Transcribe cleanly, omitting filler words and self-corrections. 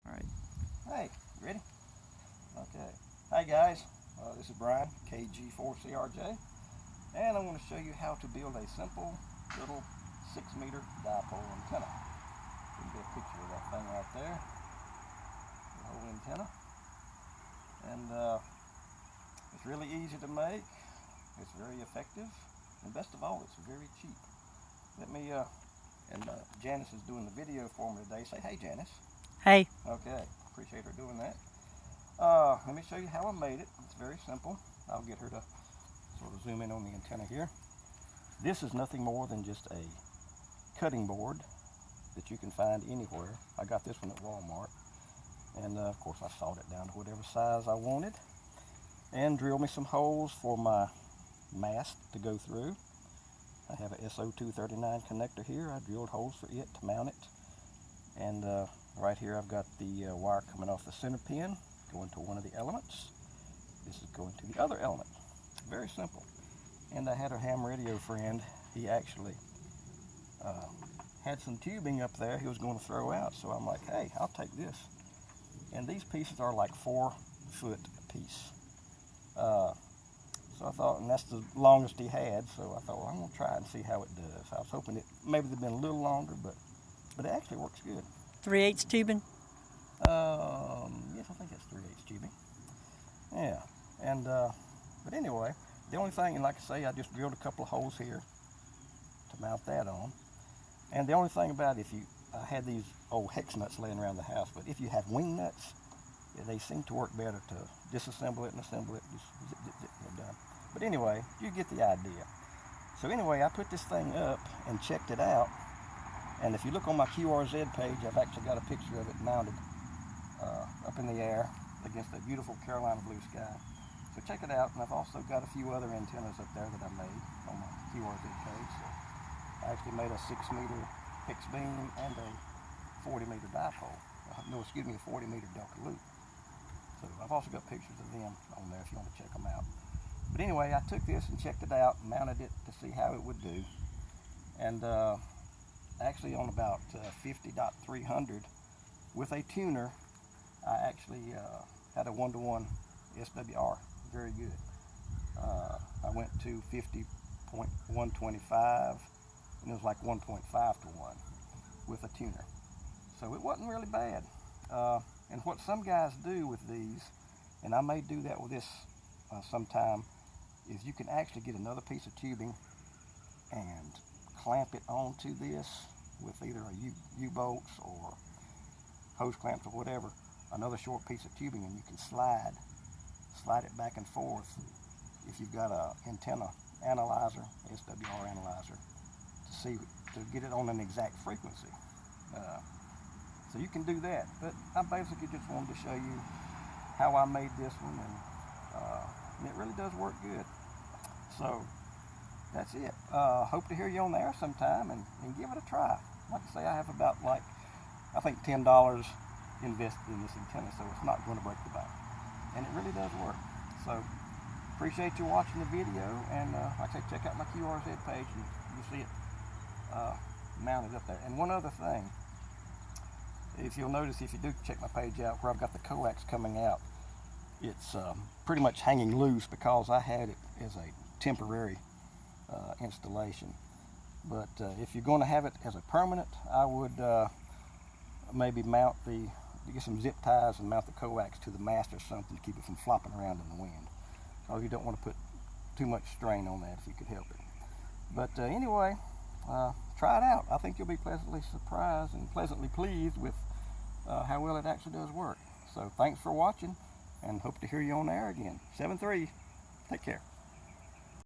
All right. Hey, ready? Okay. Hi guys, this is Brian, KG4CRJ, and I'm going to show you how to build a simple little 6-meter dipole antenna. You can get a picture of that thing right there, the whole antenna. And it's really easy to make, it's very effective, and best of all, it's very cheap. Let me, Janice is doing the video for me today. Say hey, Janice. Hey. Okay, appreciate her doing that. Let me show you how I made it. It's very simple. I'll get her to sort of zoom in on the antenna here. This is nothing more than just a cutting board that you can find anywhere. I got this one at Walmart, and of course I sawed it down to whatever size I wanted and drilled me some holes for my mast to go through. I have a SO239 connector here. I drilled holes for it to mount it, and right here I've got the wire coming off the center pin going to one of the elements. This is going to the other element. Very simple. And I had a ham radio friend. He actually had some tubing up there he was going to throw out, so I'm like, hey, I'll take this. And these pieces are like 4 foot a piece. So I thought, and that's the longest he had, so I thought, well, I'm going to try it and see how it does. I was hoping it maybe they'd been a little longer, but it actually works good. 3/8 tubing? Yes, I think it's 3/8 tubing. Yeah, and but anyway, the only thing, and like I say, I just drilled a couple of holes here to mount that on. And the only thing about it, I had these old hex nuts laying around the house, but if you have wing nuts, they seem to work better to disassemble it and assemble it, just zip, zip, zip, and done. But anyway, you get the idea. So anyway, I put this thing up and checked it out. And if you look on my QRZ page, I've actually got a picture of it mounted up in the air against a beautiful Carolina blue sky. So check it out, and I've also got a few other antennas up there that I made on my QRZ page. So I actually made a 6-meter fixed beam and a 40-meter dipole. No, excuse me, a 40-meter delta loop. So I've also got pictures of them on there if you want to check them out. But anyway, I took this and checked it out, mounted it to see how it would do. And actually on about 50.300 with a tuner, I actually had a 1-to-1 SWR, very good. I went to 50.125, and it was like 1.5-to-1 with a tuner. So it wasn't really bad. And what some guys do with these, and I may do that with this sometime, is you can actually get another piece of tubing and clamp it onto this with either a U-bolts or hose clamps or whatever, another short piece of tubing, and you can slide it back and forth if you've got a antenna analyzer, SWR analyzer, to get it on an exact frequency. So you can do that, but I basically just wanted to show you how I made this one, and it really does work good. So that's it. Hope to hear you on the air sometime and give it a try. Like I say, I have about I think $10 invested in this antenna, so it's not going to break the bank. And it really does work. So appreciate you watching the video, and like I say, check out my QRZ page and you see it mounted up there. And one other thing, if you'll notice, if you do check my page out where I've got the coax coming out, it's pretty much hanging loose because I had it as a temporary installation. But if you're going to have it as a permanent, I would maybe get some zip ties and mount the coax to the mast or something to keep it from flopping around in the wind. So you don't want to put too much strain on that if you could help it. But anyway, try it out. I think you'll be pleasantly surprised and pleasantly pleased with how well it actually does work. So thanks for watching, and hope to hear you on the air again. 7-3. Take care.